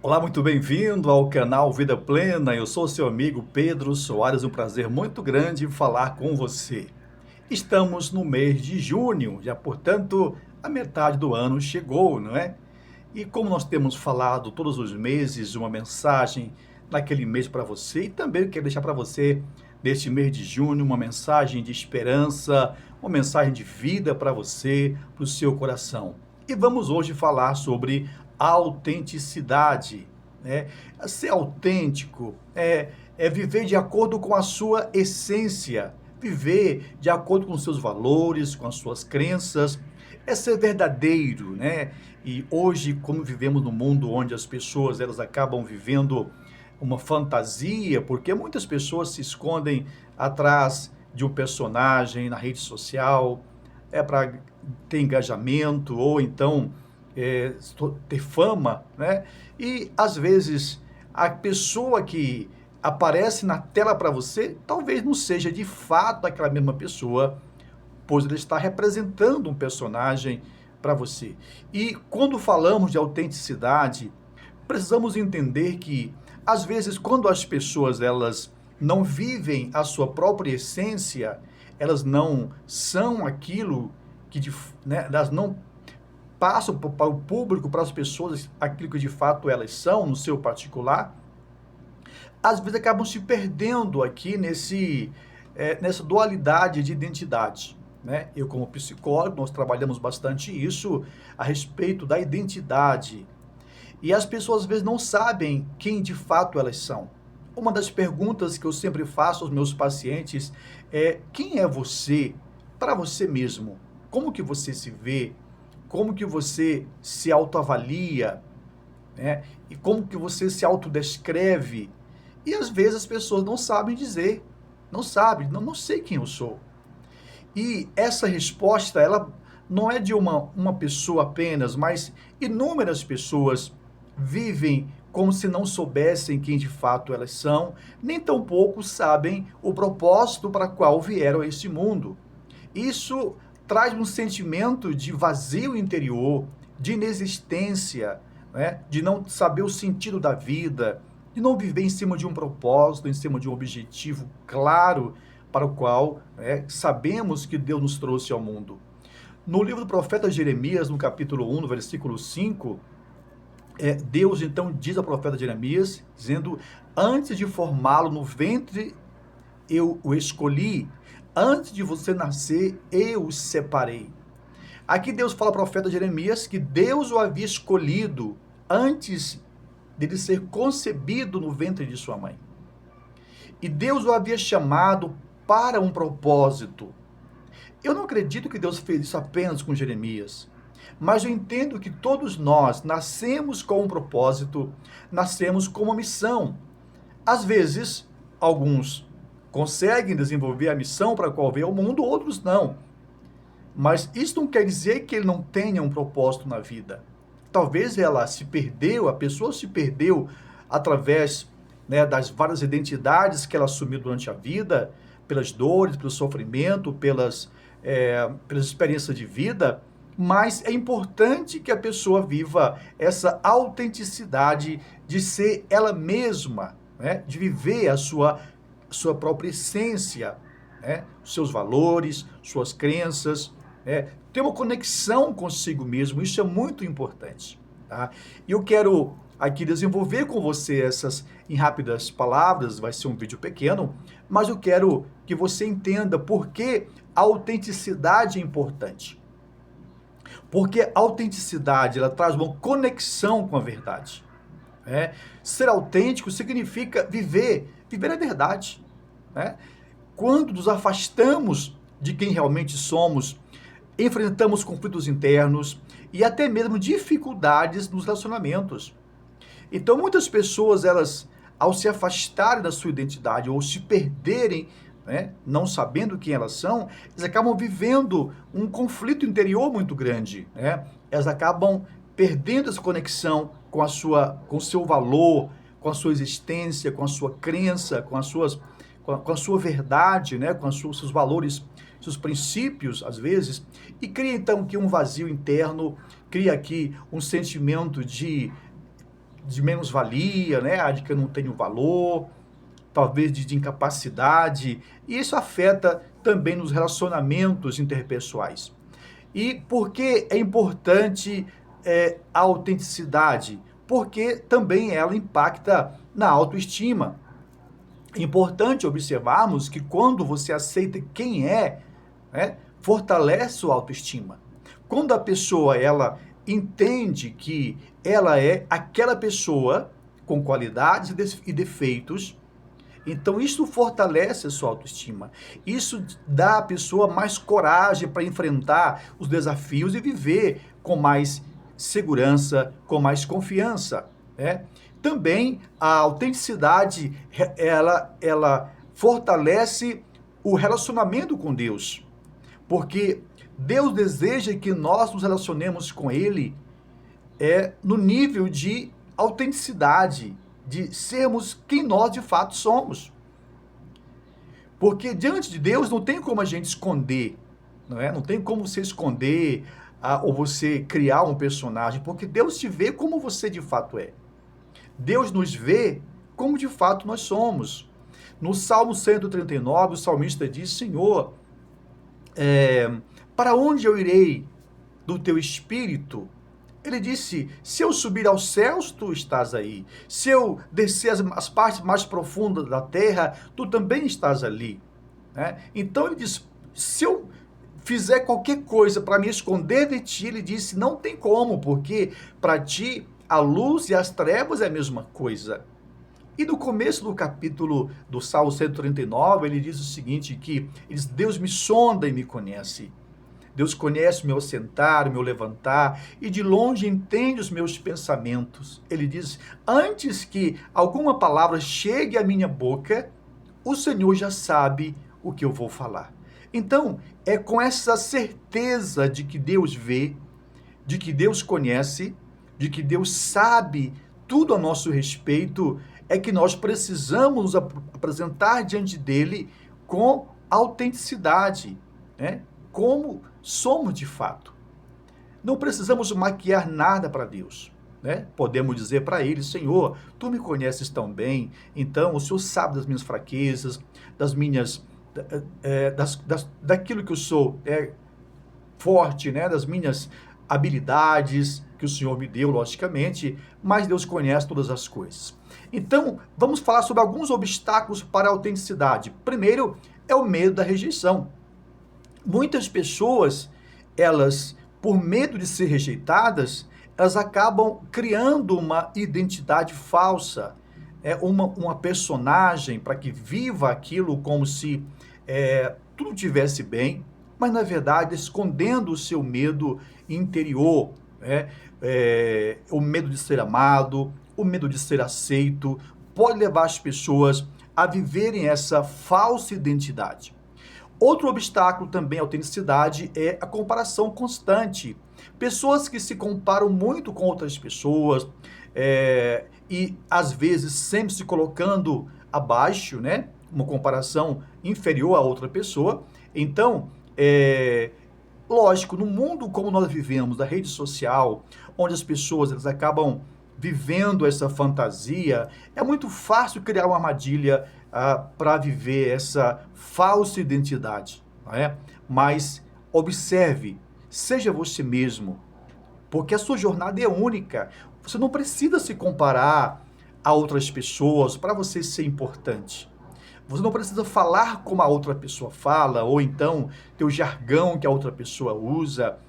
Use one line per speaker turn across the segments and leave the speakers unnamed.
Olá, muito bem-vindo ao canal Vida Plena. Eu sou seu amigo Pedro Soares. Um prazer muito grande falar com você. Estamos no mês de junho, já portanto a metade do ano chegou, não é? E como nós temos falado todos os meses uma mensagem naquele mês para você, e também eu quero deixar para você neste mês de junho uma mensagem de esperança, uma mensagem de vida para você, para o seu coração. E vamos hoje falar sobre autenticidade, né? Ser autêntico é viver de acordo com a sua essência, viver de acordo com os seus valores, com as suas crenças, é ser verdadeiro, né? E hoje, como vivemos num mundo onde as pessoas elas acabam vivendo uma fantasia, porque muitas pessoas se escondem atrás de um personagem na rede social, para ter engajamento ou então ter fama, né? E às vezes a pessoa que aparece na tela para você talvez não seja de fato aquela mesma pessoa, pois ele está representando um personagem para você. E quando falamos de autenticidade, precisamos entender que às vezes quando as pessoas elas não vivem a sua própria essência, elas não são aquilo que né, elas não passam para o público, para as pessoas, aquilo que de fato elas são no seu particular, às vezes acabam se perdendo aqui nessa dualidade de identidade. Né? Eu, como psicólogo, nós trabalhamos bastante isso a respeito da identidade. E as pessoas às vezes não sabem quem de fato elas são. Uma das perguntas que eu sempre faço aos meus pacientes é: quem é você para você mesmo? Como que você se vê? Como que você se autoavalia? Né? E como que você se autodescreve? E às vezes as pessoas não sabem dizer, não sabem, não sei quem eu sou. E essa resposta, ela não é de uma pessoa apenas, mas inúmeras pessoas vivem como se não soubessem quem de fato elas são, nem tampouco sabem o propósito para qual vieram a este mundo. Isso traz um sentimento de vazio interior, de inexistência, né? De não saber o sentido da vida, de não viver em cima de um propósito, em cima de um objetivo claro para o qual sabemos que Deus nos trouxe ao mundo. No livro do profeta Jeremias, no capítulo 1, no versículo 5, Deus então diz ao profeta Jeremias, dizendo: antes de formá-lo no ventre, eu o escolhi, antes de você nascer, eu o separei. Aqui Deus fala ao profeta Jeremias que Deus o havia escolhido antes dele ser concebido no ventre de sua mãe. E Deus o havia chamado para um propósito. Eu não acredito que Deus fez isso apenas com Jeremias, mas eu entendo que todos nós nascemos com um propósito, nascemos com uma missão. Às vezes, alguns conseguem desenvolver a missão para a qual veio ao mundo, outros não. Mas isso não quer dizer que ele não tenha um propósito na vida. Talvez ela se perdeu, a pessoa se perdeu através, né, das várias identidades que ela assumiu durante a vida, pelas dores, pelo sofrimento, pelas experiências de vida, mas é importante que a pessoa viva essa autenticidade de ser ela mesma, né, de viver a sua própria essência, né, seus valores, suas crenças, ter uma conexão consigo mesmo, isso é muito importante. Tá? E eu quero aqui desenvolver com você essas em rápidas palavras, vai ser um vídeo pequeno, mas eu quero que você entenda por que a autenticidade é importante. Porque a autenticidade, ela traz uma conexão com a verdade. Né? Ser autêntico significa viver a verdade. Né? Quando nos afastamos de quem realmente somos, enfrentamos conflitos internos e até mesmo dificuldades nos relacionamentos. Então, muitas pessoas, elas, ao se afastarem da sua identidade ou se perderem, né, não sabendo quem elas são, elas acabam vivendo um conflito interior muito grande. Né? Elas acabam perdendo essa conexão com o seu valor, com a sua existência, com a sua crença, com a sua verdade, né? Com os seus valores, seus princípios, às vezes, e cria então aqui um vazio interno, cria aqui um sentimento de de menos-valia, né? De que eu não tenho valor, talvez de incapacidade. E isso afeta também nos relacionamentos interpessoais. E por que é importante a autenticidade? Porque também ela impacta na autoestima. É importante observarmos que quando você aceita quem é, né, fortalece sua autoestima. Quando a pessoa ela entende que ela é aquela pessoa com qualidades e defeitos, então isso fortalece a sua autoestima. Isso dá à pessoa mais coragem para enfrentar os desafios e viver com mais segurança, com mais confiança, né? Também a autenticidade, ela fortalece o relacionamento com Deus, porque Deus deseja que nós nos relacionemos com Ele no nível de autenticidade, de sermos quem nós de fato somos. Porque diante de Deus não tem como a gente esconder, não é? Não tem como você esconder ou você criar um personagem, porque Deus te vê como você de fato é. Deus nos vê como de fato nós somos. No Salmo 139, o salmista diz: Senhor, para onde eu irei do teu espírito? Ele disse: se eu subir aos céus, tu estás aí. Se eu descer as partes mais profundas da terra, tu também estás ali. Né? Então ele diz: se eu fizer qualquer coisa para me esconder de ti, ele disse: não tem como, porque para ti a luz e as trevas é a mesma coisa. E no começo do capítulo do Salmo 139, ele diz o seguinte, que ele diz: Deus me sonda e me conhece. Deus conhece o meu sentar, o meu levantar, e de longe entende os meus pensamentos. Ele diz: antes que alguma palavra chegue à minha boca, o Senhor já sabe o que eu vou falar. Então, é com essa certeza de que Deus vê, de que Deus conhece, de que Deus sabe tudo a nosso respeito, é que nós precisamos nos apresentar diante dele com autenticidade, né? Como somos de fato. Não precisamos maquiar nada para Deus, né? Podemos dizer para ele: Senhor, tu me conheces tão bem, então o Senhor sabe das minhas fraquezas, das minhas, daquilo que eu sou forte, né? Das minhas habilidades que o Senhor me deu, logicamente, mas Deus conhece todas as coisas. Então, vamos falar sobre alguns obstáculos para a autenticidade. Primeiro, é o medo da rejeição. Muitas pessoas, elas, por medo de ser rejeitadas, elas acabam criando uma identidade falsa, uma personagem para que viva aquilo como se tudo tivesse bem, mas na verdade escondendo o seu medo interior, o medo de ser amado, o medo de ser aceito, pode levar as pessoas a viverem essa falsa identidade. Outro obstáculo também à autenticidade é a comparação constante. Pessoas que se comparam muito com outras pessoas e às vezes sempre se colocando abaixo, né? Uma comparação inferior a outra pessoa. Então, lógico, no mundo como nós vivemos, da rede social, onde as pessoas elas acabam vivendo essa fantasia, é muito fácil criar uma armadilha para viver essa falsa identidade, não é? Mas observe, seja você mesmo, porque a sua jornada é única. Você não precisa se comparar a outras pessoas para você ser importante. Você não precisa falar como a outra pessoa fala, ou então ter o jargão que a outra pessoa usa,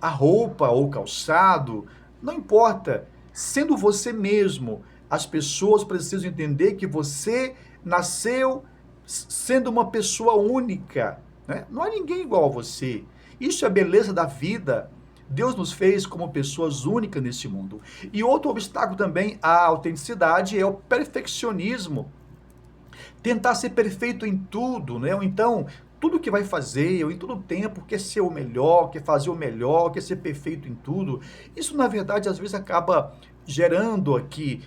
a roupa ou o calçado, não importa. Sendo você mesmo, as pessoas precisam entender que você nasceu sendo uma pessoa única, né? Não há ninguém igual a você. Isso é a beleza da vida. Deus nos fez como pessoas únicas nesse mundo. E outro obstáculo também à autenticidade é o perfeccionismo. Tentar ser perfeito em tudo, né? Ou então, tudo que vai fazer, ou em todo tempo, quer ser o melhor, quer fazer o melhor, quer ser perfeito em tudo. Isso, na verdade, às vezes acaba gerando aqui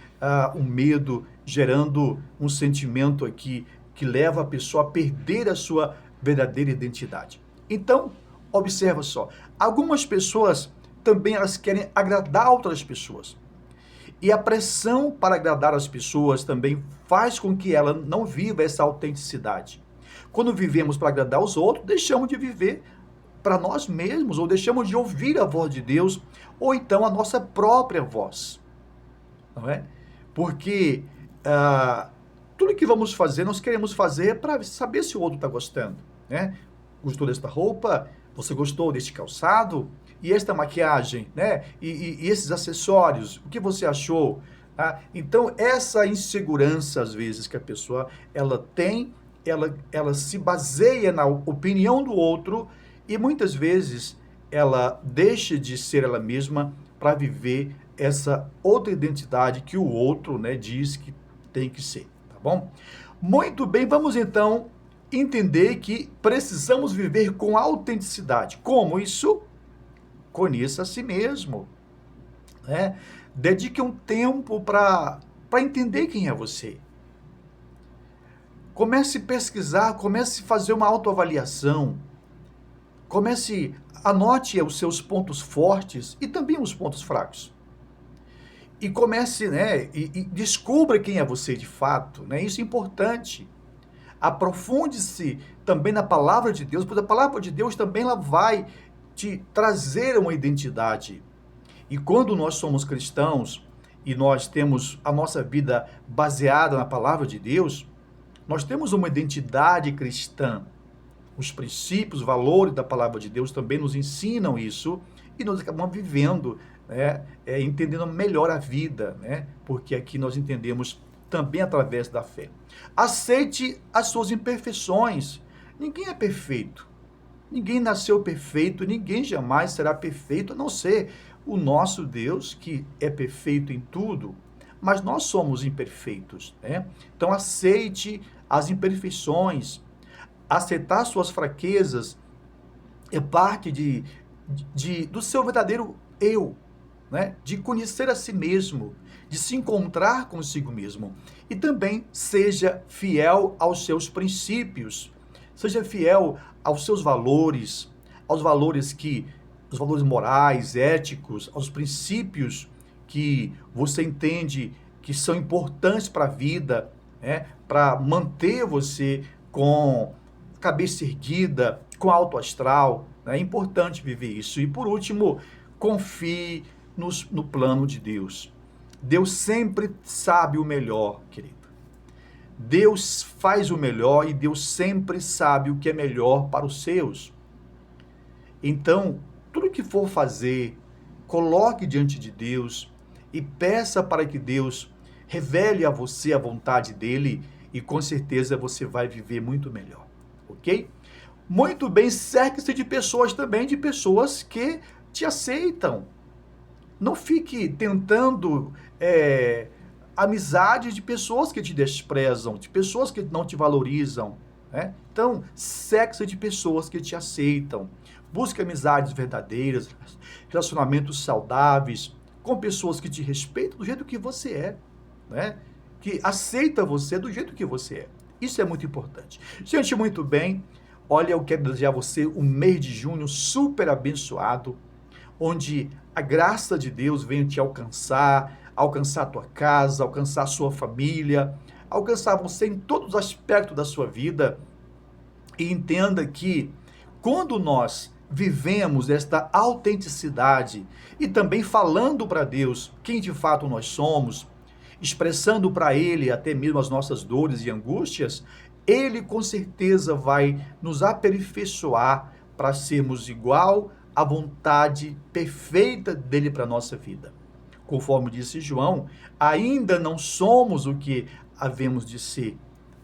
um medo, gerando um sentimento aqui que leva a pessoa a perder a sua verdadeira identidade. Então, observa só, algumas pessoas também elas querem agradar outras pessoas. E a pressão para agradar as pessoas também faz com que ela não viva essa autenticidade. Quando vivemos para agradar os outros, deixamos de viver para nós mesmos, ou deixamos de ouvir a voz de Deus, ou então a nossa própria voz. Não é? Porque tudo que vamos fazer, nós queremos fazer para saber se o outro está gostando. Né? Gostou desta roupa? Você gostou deste calçado? E esta maquiagem, né? E esses acessórios, o que você achou? Tá? Então, essa insegurança, às vezes, que a pessoa ela tem, ela se baseia na opinião do outro e muitas vezes ela deixa de ser ela mesma para viver essa outra identidade que o outro, né, diz que tem que ser, tá bom? Muito bem, vamos então entender que precisamos viver com autenticidade. Como isso? Conheça a si mesmo, né? Dedique um tempo para entender quem é você. Comece a pesquisar, comece a fazer uma autoavaliação. Anote os seus pontos fortes e também os pontos fracos. E comece, né, e descubra quem é você de fato, né? Isso é importante. Aprofunde-se também na palavra de Deus, porque a palavra de Deus também ela vai te trazer uma identidade. E quando nós somos cristãos e nós temos a nossa vida baseada na palavra de Deus, nós temos uma identidade cristã. Os princípios, valores da palavra de Deus também nos ensinam isso e nós acabamos vivendo, né, entendendo melhor a vida, né, porque aqui nós entendemos também através da fé. Aceite as suas imperfeições. Ninguém é perfeito. Ninguém nasceu perfeito, ninguém jamais será perfeito, a não ser o nosso Deus, que é perfeito em tudo, mas nós somos imperfeitos, né? Então aceite as imperfeições, aceitar suas fraquezas é parte do seu verdadeiro eu, né? De conhecer a si mesmo, de se encontrar consigo mesmo. E também seja fiel aos seus princípios, seja fiel aos seus valores, os valores morais, éticos, aos princípios que você entende que são importantes para a vida, né? Para manter você com cabeça erguida, com alto astral. Né? É importante viver isso. E por último, confie no plano de Deus. Deus sempre sabe o melhor, querido. Deus faz o melhor e Deus sempre sabe o que é melhor para os seus. Então, tudo que for fazer, coloque diante de Deus e peça para que Deus revele a você a vontade dele e com certeza você vai viver muito melhor, ok? Muito bem, cerque-se de pessoas também, de pessoas que te aceitam. Não fique tentando amizade de pessoas que te desprezam, de pessoas que não te valorizam, né? Então, cerque-se de pessoas que te aceitam. Busque amizades verdadeiras, relacionamentos saudáveis, com pessoas que te respeitam do jeito que você é, né? Que aceita você do jeito que você é. Isso é muito importante. Gente, muito bem. Olha, eu quero desejar a você um mês de junho super abençoado, onde a graça de Deus venha te alcançar a tua casa, alcançar a sua família, alcançar você em todos os aspectos da sua vida. E entenda que quando nós vivemos esta autenticidade e também falando para Deus quem de fato nós somos, expressando para Ele até mesmo as nossas dores e angústias, Ele com certeza vai nos aperfeiçoar para sermos igual à vontade perfeita dele para a nossa vida. Conforme disse João, ainda não somos o que havemos de ser,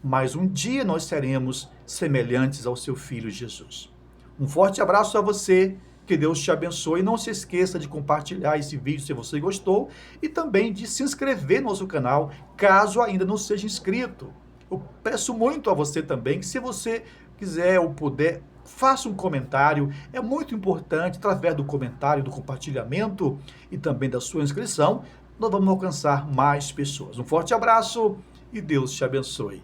mas um dia nós seremos semelhantes ao seu Filho Jesus. Um forte abraço a você, que Deus te abençoe. Não se esqueça de compartilhar esse vídeo se você gostou e também de se inscrever no nosso canal, caso ainda não seja inscrito. Eu peço muito a você também que se você quiser ou puder, faça um comentário. É muito importante, através do comentário, do compartilhamento e também da sua inscrição, nós vamos alcançar mais pessoas. Um forte abraço e Deus te abençoe.